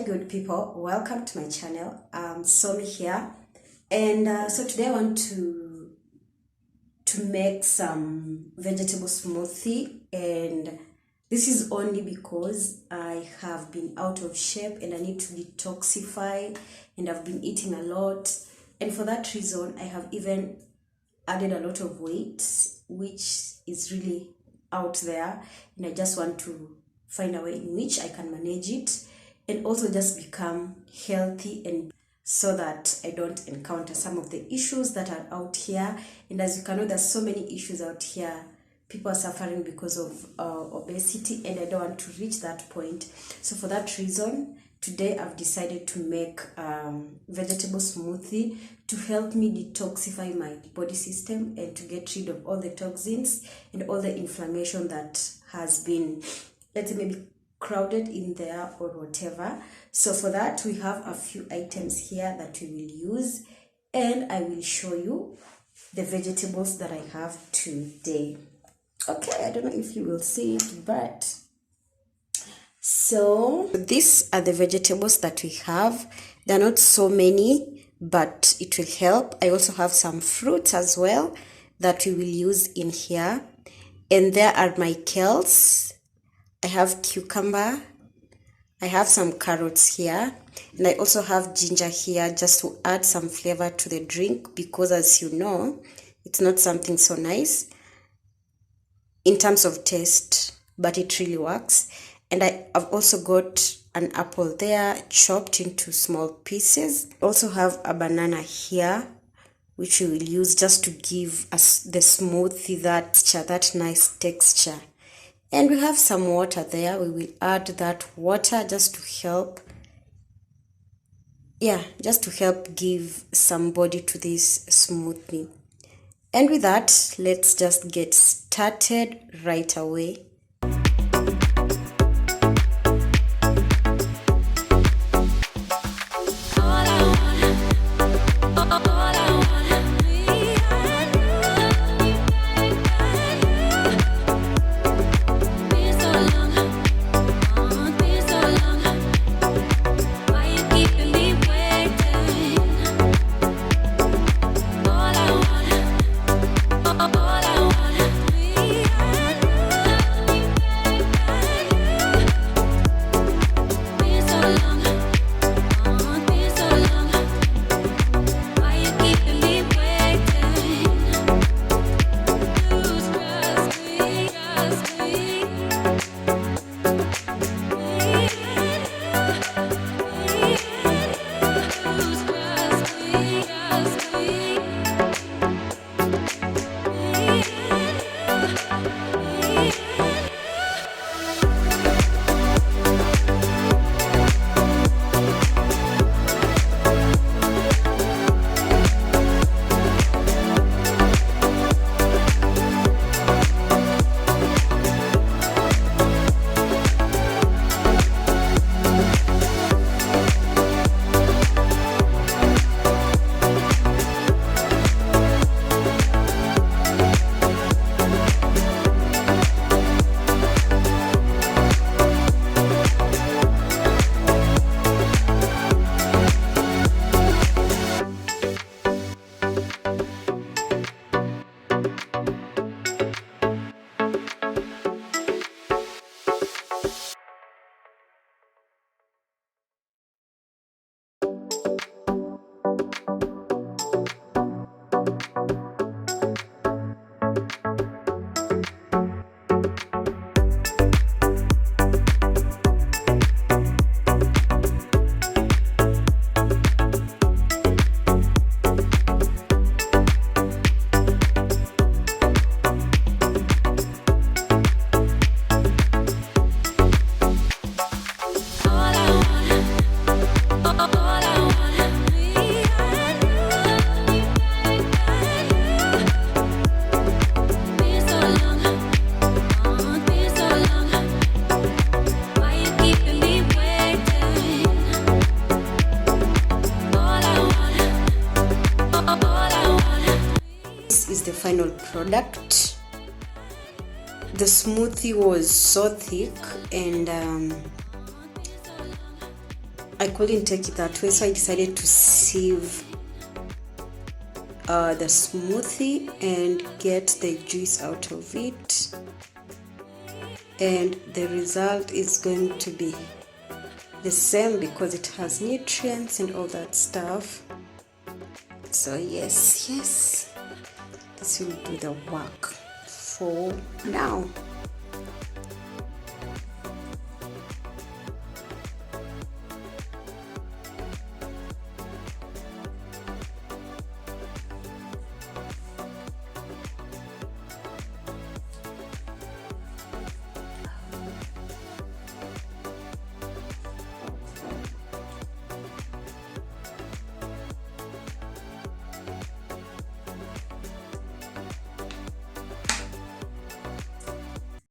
Hi good people, welcome to my channel. Somi here, and so today I want to make some vegetable smoothie, and this is only because I have been out of shape and I need to detoxify, and I've been eating a lot, and for that reason I have even added a lot of weight, which is really out there, and I just want to find a way in which I can manage it and also just become healthy, and so that I don't encounter some of the issues that are out here. And as you can know, there's so many issues out here. People are suffering because of obesity, and I don't want to reach that point. So for that reason, today I've decided to make vegetable smoothie to help me detoxify my body system and to get rid of all the toxins and all the inflammation that has been, let's say, maybe crowded in there or whatever. So for that, we have a few items here that we will use, and I will show you the vegetables that I have today. Okay, I don't know if you will see it, but so these are the vegetables that we have. They're not so many, but it will help. I also have some fruits as well that we will use in here, and there are my kales. I have cucumber, I have some carrots here, and I also have ginger here just to add some flavor to the drink, because as you know, it's not something so nice in terms of taste, but it really works. And I've also got an apple there chopped into small pieces. I also have a banana here, which we will use just to give us the smoothie that nice texture. And we have some water there. We will add that water just to help, just to help give some body to this smoothie. And with that, let's just get started right away. The final product. The smoothie was so thick, and I couldn't take it that way, so I decided to sieve the smoothie and get the juice out of it, and the result is going to be the same because it has nutrients and all that stuff. So yes, this will do the work for now.